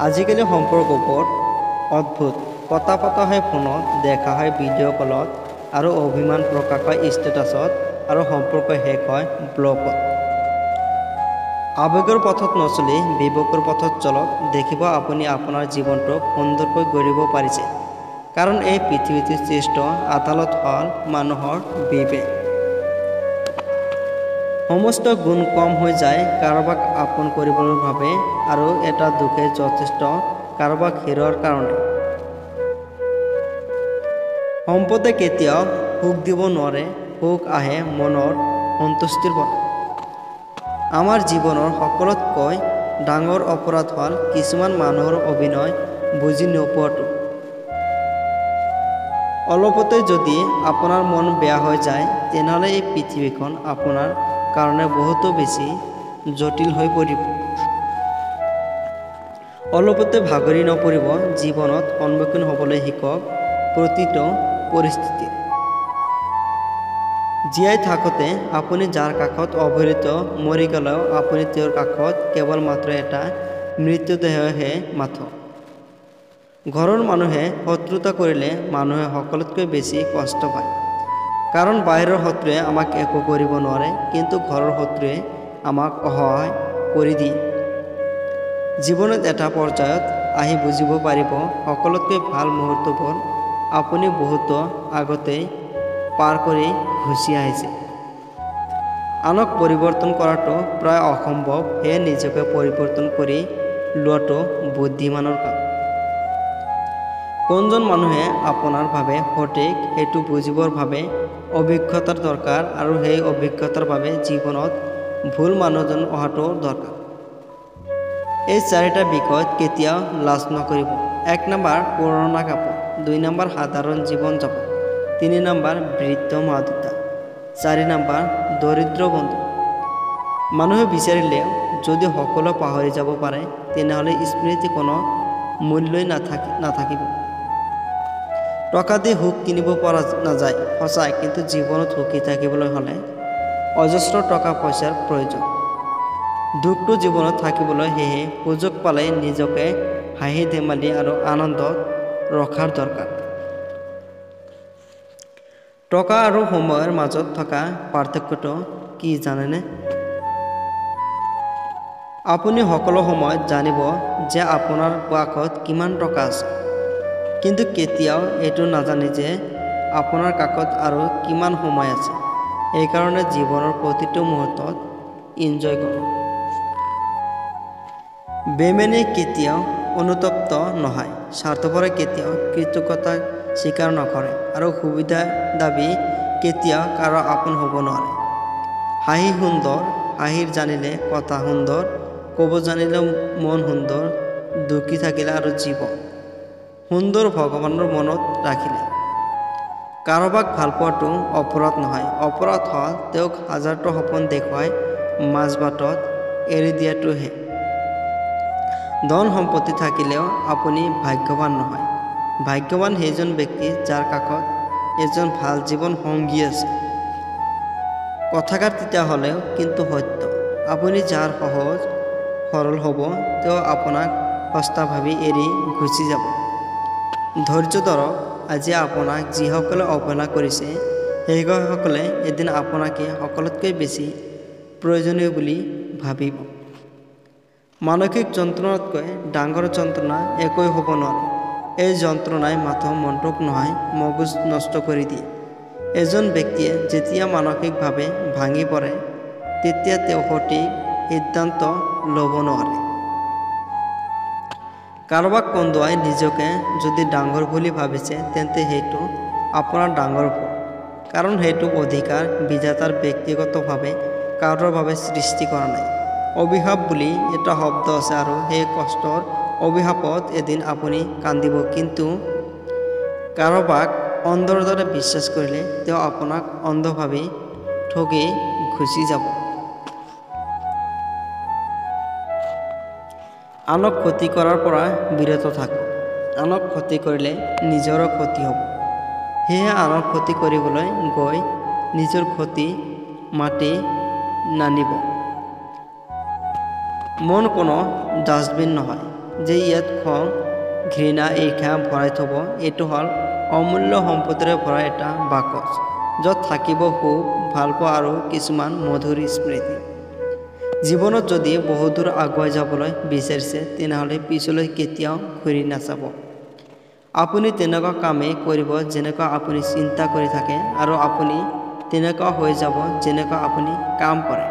আজিকালি সম্পৰ্কবোৰ অদ্ভুত। কথা পতা হয় ফোনত, দেখা হয় ভিডিঅ' কলত আৰু অভিমান প্ৰকাশ হয় ষ্টেটাছত আৰু সম্পৰ্ক শেষ হয় ব্লগত। আৱেগৰ পথত নচলি বিবেকৰ পথত চলক। দেখিব আপুনি আপোনাৰ জীৱনটো সুন্দৰকৈ গঢ়িব পাৰিছে। কাৰণ এই পৃথিৱীটোৰ শ্ৰেষ্ঠ আদালত হ'ল মানুহৰ বিবেক। সমস্ত গুণ কম হৈ যায় কাৰোবাক আপোন কৰিবলৈ ভাবে আৰু এটা দুখে যথেষ্ট কাৰোবাক হেৰুৱাৰ কাৰণে। সম্পদে কেতিয়াও সুখ দিব নোৱাৰে, সুখ আহে মনৰ সন্তুষ্টিৰ পৰা। আমাৰ জীৱনৰ সকলোতকৈ ডাঙৰ অপৰাধ হ'ল কিছুমান মানুহৰ অভিনয় বুজি নোপোৱাটো। অলপতে যদি আপোনাৰ মন বেয়া হৈ যায়, তেনেহ'লে এই পৃথিৱীখন আপোনাৰ কাৰণে বহুতো বেছি জটিল হৈ পৰিব। অলপতে ভাগৰি নপৰিব। জীৱনত সন্মুখীন হ'বলৈ শিকক প্ৰতিটো পৰিস্থিতি। জীয়াই থাকোঁতে আপুনি যাৰ কাষত অৱহেলিত, মৰি গ'লেও আপুনি তেওঁৰ কাষত কেৱল মাত্ৰ এটা মৃতদেহহে মাথো। ঘৰৰ মানুহে শত্ৰুতা কৰিলে মানুহে সকলোতকৈ বেছি কষ্ট পায়। কাৰণ বাহিৰৰ শত্ৰুৱে আমাক একো কৰিব নোৱাৰে, কিন্তু ঘৰৰ শত্ৰুৱে আমাক অসহায় কৰি দিয়ে। জীৱনত এটা পৰ্যায়ত আহি বুজিব পাৰিব, সকলোতকৈ ভাল মুহূৰ্তবোৰ আপুনি বহুতো আগতেই পাৰ কৰি গুচি আহিছে। আনক পৰিৱৰ্তন কৰাটো প্ৰায় অসম্ভৱ, সেয়ে নিজকে পৰিৱৰ্তন কৰি লোৱাটো বুদ্ধিমানৰ কাম। কোনজন মানুহে আপোনাৰ বাবে সঠিক সেইটো বুজিবৰ বাবে অভিজ্ঞতাৰ দৰকাৰ আৰু সেই অভিজ্ঞতাৰ বাবে জীৱনত ভুল মানুহজন অহাটো দৰকাৰ। এই চাৰিটা বিষয়ত কেতিয়াও লাজ নকৰিব। ১ নম্বৰ পুৰণা কাপোৰ, ২ নম্বৰ সাধাৰণ জীৱন যাপন, ৩ নম্বৰ বৃদ্ধ মা-দেউতা, ৪ নম্বৰ দৰিদ্ৰ বন্ধু। মানুহে বিচাৰিলেও যদি সকলো পাহৰি যাব পাৰে, তেনেহ'লে স্মৃতি কোনো মূল্যই নাথাকিব। টকা দি সুখ কিনিব পৰা নাযায় সঁচা, কিন্তু জীৱনত সুখী থাকিবলৈ হ'লে অজস্ৰ টকা পইচাৰ প্ৰয়োজন। দুখটো জীৱনত থাকিবলৈ, সেয়ে সুযোগ পালে নিজকে হাঁহি ধেমালি আৰু আনন্দত ৰখাৰ দৰকাৰ। টকা আৰু সময়ৰ মাজত থকা পাৰ্থক্যটো কি জানেনে? আপুনি সকলো সময়ত জানিব যে আপোনাৰ কাষত কিমান টকা আছে, কিন্তু কেতিয়াও এইটো নাজানে যে আপোনাৰ কাষত আৰু কিমান সময় আছে। সেইকাৰণে জীৱনৰ প্ৰতিটো মুহূৰ্তত এনজয় কৰক। বেইমানে কেতিয়াও অনুতপ্ত নহয়, স্বাৰ্থপৰে কেতিয়াও কৃতজ্ঞতা স্বীকাৰ নকৰে আৰু সুবিধা দাবী কেতিয়াও কাৰো আপোন হ'ব নোৱাৰে। হাঁহি সুন্দৰ, হাঁহিৰ জানিলে কথা সুন্দৰ, ক'ব জানিলে মন সুন্দৰ, দুখী থাকিলে আৰু জীৱন সুন্দৰ ভগৱানৰ মনত ৰাখিলে। কাৰোবাক ভাল পোৱাটো অপৰাধ নহয়, অপৰাধ হ'ল তেওঁক হাজাৰটা সপোন দেখুৱাই মাজবাটত এৰি দিয়াটোহে। ধন সম্পত্তি থাকিলেও আপুনি ভাগ্যৱান নহয়। ভাগ্যৱান সেইজন ব্যক্তি যাৰ কাষত এজন ভাল জীৱন সংগী আছে। কথাষাৰ তিতা হ'লেও কিন্তু সত্য। আপুনি যাৰ সহজ সৰল হ'ব, তেওঁ আপোনাক সস্তা ভাবি এৰি গুচি যাব। ধৈৰ্য ধৰক। আজি আপোনাক যিসকলে অৱহেলা কৰিছে, সেইসকলে এদিন আপোনাকে সকলোতকৈ বেছি প্ৰয়োজনীয় বুলি ভাবিব। মানসিক যন্ত্ৰণাতকৈ ডাঙৰ যন্ত্ৰণা একোৱেই হ'ব নোৱাৰে। এই যন্ত্ৰণাই মাথো মনটোক নহয়, মগজ নষ্ট কৰি দিয়ে। এজন ব্যক্তিয়ে যেতিয়া মানসিকভাৱে ভাঙি পৰে, তেতিয়া তেওঁ সঠিক সিদ্ধান্ত ল'ব নোৱাৰে। কাৰোবাক কন্দুৱাই নিজকে যদি ডাঙৰ বুলি ভাবিছে, তেন্তে সেইটো আপোনাৰ ডাঙৰ ভুল। কাৰণ সেইটো অধিকাৰ বিধাতাৰ ব্যক্তিগতভাৱে কাৰোৰ বাবে সৃষ্টি কৰা নাই। অভিশাপ বুলি এটা শব্দ আছে আৰু সেই কষ্টৰ অভিশাপত এদিন আপুনি কান্দিব। কিন্তু কাৰোবাক অন্ধৰ দৰে বিশ্বাস কৰিলে তেওঁ আপোনাক অন্ধ ভাবি ঠগি গুচি যাব। আনক ক্ষতি কৰাৰ পৰা বিৰত থাকক। আনক ক্ষতি কৰিলে নিজৰো ক্ষতি হ'ব। সেয়ে আনক ক্ষতি কৰিবলৈ গৈ নিজৰ ক্ষতি মাতি নানিব। মন কোনো ডাষ্টবিন নহয়, যে ইয়াত খং ঘৃণা ঈৰ্ষা ভৰাই থ'ব এইটো হ'ল অমূল্য সম্পত্তিৰে ভৰা এটা বাকচ য'ত থাকিব সুখ ভালপোৱা আৰু কিছুমান মধুৰ স্মৃতি জীৱনত যদি বহুদূৰ আগুৱাই যাবলৈ বিচাৰিছে তেনেহ'লে পিছলৈ কেতিয়াও ঘূৰি নাচাব আপুনি তেনেকুৱা কামেই কৰিব যেনেকুৱা আপুনি চিন্তা কৰি থাকে আৰু আপুনি তেনেকুৱা হৈ যাব যেনেকুৱা আপুনি কাম কৰে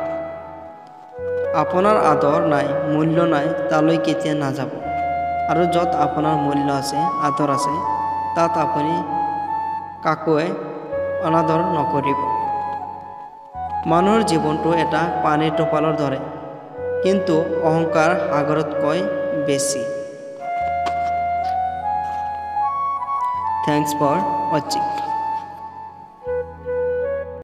আপোনাৰ আদৰ নাই মূল্য নাই তালৈ কেতিয়া নাযাব আৰু য'ত আপোনাৰ মূল্য আছে আদৰ আছে তাত আপুনি কাকোৱে অনাদৰ নকৰিব মানুহৰ জীৱনটো এটা পানীৰ টোপালৰ দৰে কিন্তু অহংকাৰ সাগৰতকৈ বেছি Thanks for watching.